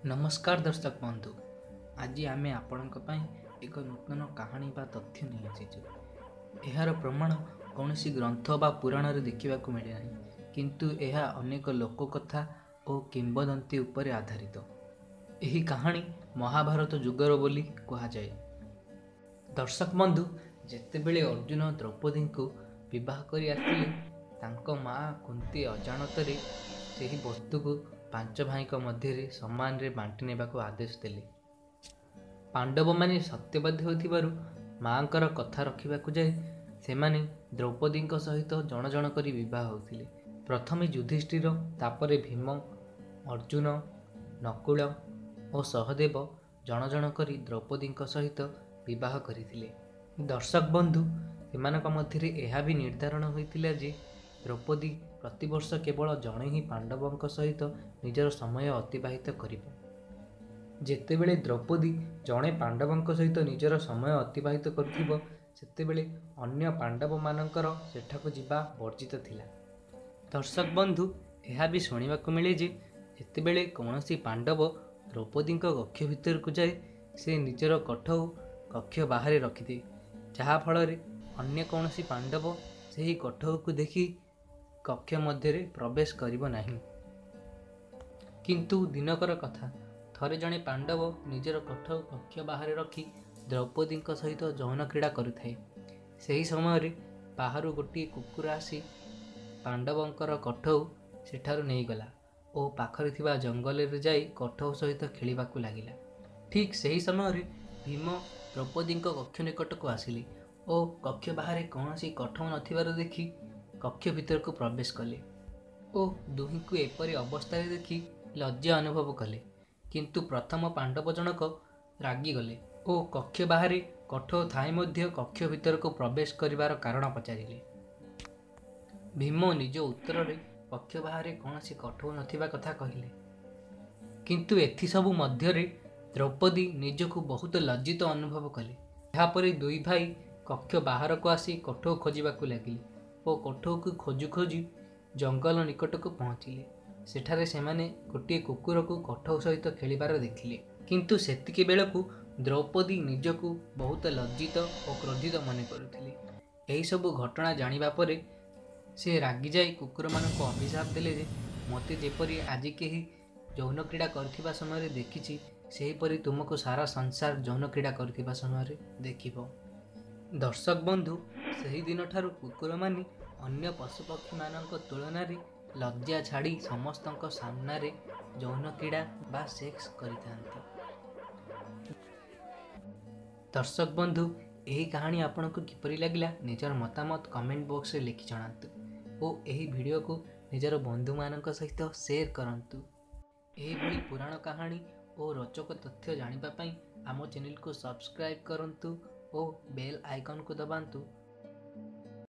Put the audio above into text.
नमस्कार दर्शक बंधु। आज आम आपण एक नूतन कहानी बा तथ्य नहीं आसी। यार प्रमाण कौन सी ग्रंथ बा पुराण रे देखा मिले ना, किंतु यह अनेक लोककथा और किंवदंती उपर आधारित। यही कहानी महाभारत जुगर बोली कहुए। दर्शक बंधु, जेतेबेले अर्जुन द्रौपदी को विवाह कर आसिले, तांको माँ कुंती अजाणତରେ ସେହି वस्तु को पांच भाई मध्य समान रे बांटी नेबा को आदेश देले। पांडव माने सत्यवादी होथिबारु मांकर कथा रखिबाकू जाए सेमाने द्रौपदी सहित जण जण करी विवाह होथिले। प्रथमे युधिष्ठिर, तापरे भीम, अर्जुन, नकुल और सहदेव जण जण करी द्रौपदी सहित विवाह करथिले। दर्शक बंधु, सेमानक मध्य यह भी निर्धारण होइतिला जे द्रौपदी प्रतिवर्ष केवल जड़े ही पांडवों सहित निजर समय अतिबाहित करिबो। जेतेबेले द्रौपदी जड़े पांडवों सहित निजर समय अतिबाहित करुथिबो, सेतेबेले अन्य पांडव मानकर सेठाको जिबा वर्जित थिला। दर्शक बंधु, यह भी शुणिबाकू मिले जे जेतेबेले कौनसी पांडव द्रौपदी कक्ष भितर को जाए, से निजर कठौ कक्ष बाहर रखिदे, जहा फल अन्य कौनसी पांडव सही कठौ को देखी कक्ष मध्य प्रवेश करिबो नहीं। किंतु दिनकर कथा, थरे जणे पांडव निजर कठौ कक्ष बाहर रखी द्रौपदी सहित यौन क्रीड़ा करुथाए। सही समय बाहर गोटे कुकुर आसी पांडवंकर कठौ सेठारु नहीं गला और पाखरे थिबा जंगल रे जाई कठौ सहित खेलिबाकू लागिला। ठीक सही समय भीम द्रौपदी कक्ष निकट को आसिले और कक्ष बाहर कौनसी कठौ नथिबारु देखि कक्ष भीतर को प्रवेश कले और दुही को एपरी अवस्था देखि लज्जा अनुभव कले। किंतु प्रथम पांडव जनक रागी गले और कक्ष बाहर कठौ थाई मध्य कक्ष भीतर को प्रवेश करिवार कारण पचारिले। भीम निज उत्तर रे कक्ष बाहर कौनसी कठौ नथिबा कथा कहिले, किंतु एथि सबु मध्य द्रौपदी निजको बहुत लज्जित अनुभव कले। यापर दुई भाई कक्ष बाहर को आसी कठौ खोजिबाकू लागिले और कठौ को खोजु खोजु जंगल निकट को पहुँचिले। सेठारे सेमाने गोटे कुकुर को कठौ सहित खेलिबार देखिले, किंतु सेतिके बेलकू द्रौपदी निजको बहुत लज्जित और क्रोधित मन करुथिले। एही सबु घटना जानिबा परे से रागी जाई कुकुर मानक अभिशाप देले जे मते जेपरी आज केही यौन क्रीड़ा करथिबा समय देखिछि, सेहीपरि तुमको सारा संसार यौन क्रीड़ा करथिबा समय देखिबो। दर्शक बंधु, सही दिन ठारू कुकुर मानी अन्य पशुपक्षी मानक तुलन लज्जा छाड़ी समस्त सामना रे यौन क्रीड़ा बा सेक्स करिथांती। दर्शक बंधु, यही कहानी आपको किपरि लागला निजर मतामत कमेंट बॉक्स रे लिखि जणांतु और यही वीडियो को निजर बंधु मानक सहित शेयर करंतु। यही भली पुराण कहानी और रोचक तथ्य जानिबा पई आम चैनल को सब्सक्राइब करंतु और बेल आइकन को दबांतु